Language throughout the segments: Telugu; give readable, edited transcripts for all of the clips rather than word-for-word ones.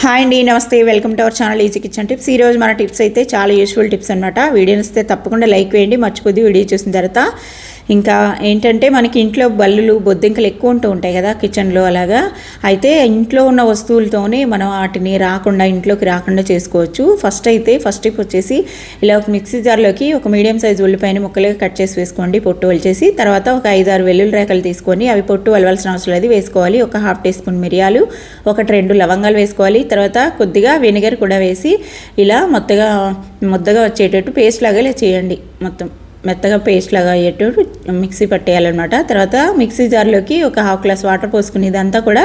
హాయ్ అండి, నమస్తే. Welcome to our channel easy kitchen tips. ఈరోజు మన టిప్స్ అయితే చాలా యూస్ఫుల్ టిప్స్ అనమాట. వీడియోని వస్తే తప్పకుండా లైక్ వేయండి, మర్చిపోద్ది. వీడియో చూసిన తర్వాత ఇంకా ఏంటంటే మనకి ఇంట్లో బల్లులు బొద్దింకలు ఎక్కువ ఉంటూ ఉంటాయి కదా కిచెన్లో. అలాగా అయితే ఇంట్లో ఉన్న వస్తువులతోనే మనం వాటిని ఇంట్లోకి రాకుండా చేసుకోవచ్చు. ఫస్ట్ టిప్ వచ్చేసి ఇలా ఒక మిక్సీ జార్లోకి ఒక మీడియం సైజు ఉల్లిపాయని ముక్కలుగా కట్ చేసి వేసుకోండి, పొట్టు వలిచేసి. తర్వాత ఒక 5-6 వెల్లుల్లి రేకలు తీసుకొని అవి పొట్టు వలవాల్సిన అవసరం లేదు, వేసుకోవాలి. ఒక 1/2 టీ స్పూన్ మిరియాలు, 1-2 లవంగాలు వేసుకోవాలి. తర్వాత కొద్దిగా వెనిగర్ కూడా వేసి ఇలా ముద్దగా వచ్చేటట్టు పేస్ట్ లాగా చేయండి. మొత్తం మెత్తగా పేస్ట్ లాగా అయ్యేటట్టు మిక్సీ పట్టేయాలన్నమాట. తర్వాత మిక్సీ జార్లోకి ఒక 1/2 గ్లాస్ వాటర్ పోసుకుని ఇదంతా కూడా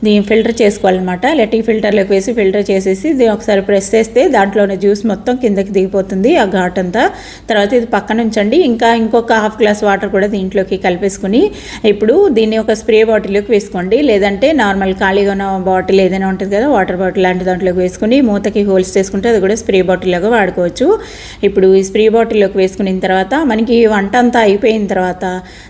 దీన్ని ఫిల్టర్ చేసుకోవాలన్నమాట. టీ ఫిల్టర్లోకి వేసి ఫిల్టర్ చేసేసి దీన్ని ఒకసారి ప్రెస్ చేస్తే దాంట్లోనే జ్యూస్ మొత్తం కిందకి దిగిపోతుంది, ఆ ఘాట్ అంతా. తర్వాత ఇది పక్కన ఉంచండి. ఇంకొక 1/2 గ్లాస్ వాటర్ కూడా దీంట్లోకి కలిపేసుకుని ఇప్పుడు దీన్ని ఒక స్ప్రే బాటిల్లోకి వేసుకోండి. లేదంటే నార్మల్ ఖాళీగా ఉన్న బాటిల్ ఏదైనా ఉంటుంది కదా, వాటర్ బాటిల్ లాంటి దాంట్లోకి వేసుకుని మూతకి హోల్స్ చేసుకుంటే అది కూడా స్ప్రే బాటిల్ లాగా వాడుకోవచ్చు. ఇప్పుడు ఈ స్ప్రే బాటిల్లోకి వేసుకున్న తర్వాత మనకి వంట అంతా అయిపోయిన తర్వాత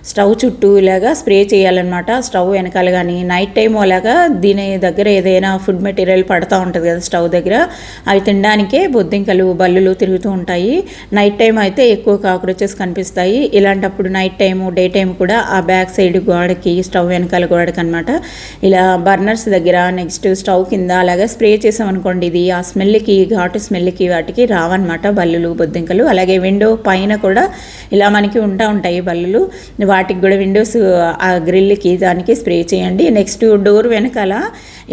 స్టవ్ చుట్టూ ఇలాగా స్ప్రే చేయాలన్నమాట. స్టవ్ వెనకాల కానీ నైట్ టైం అలాగా దీని దగ్గర ఏదైనా ఫుడ్ మెటీరియల్ పడుతూ ఉంటుంది కదా స్టవ్ దగ్గర, అవి తినడానికే బొద్దింకలు బల్లులు తిరుగుతూ ఉంటాయి. నైట్ టైం అయితే ఎక్కువ కాక్రోచెస్ కనిపిస్తాయి. ఇలాంటప్పుడు నైట్ టైము డే టైం కూడా ఆ బ్యాక్ సైడ్ గోడకి స్టవ్ వెనకాల గోడకి అనమాట ఇలా బర్నర్స్ దగ్గర నెక్స్ట్ స్టవ్ కింద అలాగా స్ప్రే చేసామనుకోండి, ఇది ఆ స్మెల్కి ఘాటు స్మెల్కి వాటికి రావన్నమాట బల్లులు బొద్దింకలు. అలాగే విండో పైన కూడా ఇలా మనకి ఉంటాయి బల్లులు, వాటికి కూడా విండోస్ ఆ గ్రిల్కి దానికి స్ప్రే చేయండి. నెక్స్ట్ డోర్ వెనకాల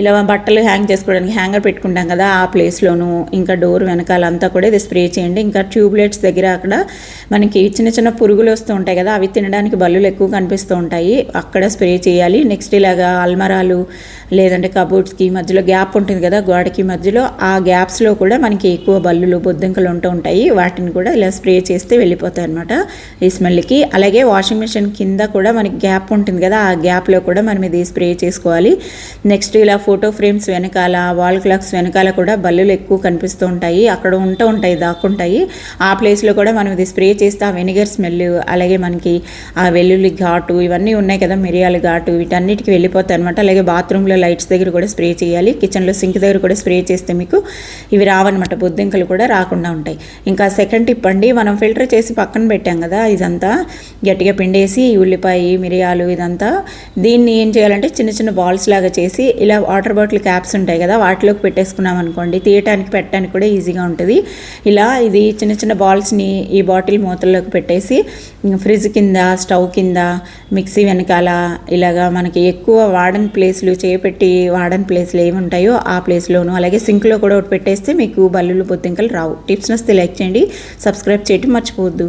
ఇలా బట్టలు హ్యాంగ్ చేసుకోవడానికి హ్యాంగర్ పెట్టుకుంటాం కదా, ఆ ప్లేస్లోను ఇంకా డోర్ వెనకాల అంతా కూడా ఇది స్ప్రే చేయండి. ఇంకా ట్యూబ్లైట్స్ దగ్గర అక్కడ మనకి చిన్న చిన్న పురుగులు వస్తూ ఉంటాయి కదా, అవి తినడానికి బల్లులు ఎక్కువ కనిపిస్తూ ఉంటాయి, అక్కడ స్ప్రే చేయాలి. నెక్స్ట్ ఇలాగా అల్మరాలు లేదంటే కబోర్డ్స్కి మధ్యలో గ్యాప్ ఉంటుంది కదా గోడకి మధ్యలో, ఆ గ్యాప్స్లో కూడా మనకి ఎక్కువ బల్లులు బొద్దింకలు ఉంటూ ఉంటాయి. వాటిని కూడా ఇలా స్ప్రే చేస్తే వెళ్ళిపోతాయి అనమాట ఈ స్మెల్కి. అలాగే వాషింగ్ మిషన్ కింద కూడా మనకి గ్యాప్ ఉంటుంది కదా, ఆ గ్యాప్లో కూడా మనం ఇది స్ప్రే చేసుకోవాలి. నెక్స్ట్ ఇలా ఫోటో ఫ్రేమ్స్ వెనకాల వాల్ క్లాక్స్ వెనకాల కూడా బల్లులు ఎక్కువ కనిపిస్తూ ఉంటాయి, అక్కడ ఉంటాయి దాక్కుంటాయి. ఆ ప్లేస్లో కూడా మనం ఇది స్ప్రే చేస్తే ఆ వెనిగర్ స్మెల్ అలాగే మనకి ఆ వెల్లుల్లి ఘాటు ఇవన్నీ ఉన్నాయి కదా మిరియాల ఘాటు వీటన్నిటికి వెళ్ళిపోతాయి అనమాట. అలాగే బాత్రూంలో లైట్స్ దగ్గర కూడా స్ప్రే చేయాలి, కిచెన్లో సింక్ దగ్గర కూడా స్ప్రే చేస్తే మీకు ఇవి రావన్నమాట, బొద్దింకలు కూడా రాకుండా ఉంటాయి. ఇంకా సెకండ్ టిప్ అండి, మనం ఫిల్టర్ చేసి పక్కన పెట్టాం కదా, ఇదంతా గట్టిగా పిండేసి ఉల్లిపాయ మిరియాలు ఇదంతా దీన్ని ఏం చేయాలంటే చిన్న చిన్న బాల్స్ లాగా చేసి ఇలా వాటర్ బాటిల్ క్యాప్స్ ఉంటాయి కదా వాటిలోకి పెట్టేసుకున్నాం అనుకోండి, తీయటానికి పెట్టడానికి కూడా ఈజీగా ఉంటుంది. ఇలా ఇది చిన్న చిన్న బాల్స్ని ఈ బాటిల్ మూతల్లోకి పెట్టేసి ఫ్రిడ్జ్ కింద స్టవ్ కింద మిక్సీ వెనకాల ఇలాగా మనకి ఎక్కువ వాడని ప్లేస్లు చేపెట్టి వాడని ప్లేస్లు ఏమి ఉంటాయో ఆ ప్లేస్లోను అలాగే సింక్లో కూడా ఒకటి పెట్టేస్తే మీకు బల్లులు బొద్దింకలు రావు. టిప్స్ నచ్చితే లైక్ చేయండి, సబ్స్క్రైబ్ చేయడం మర్చిపోవద్దు.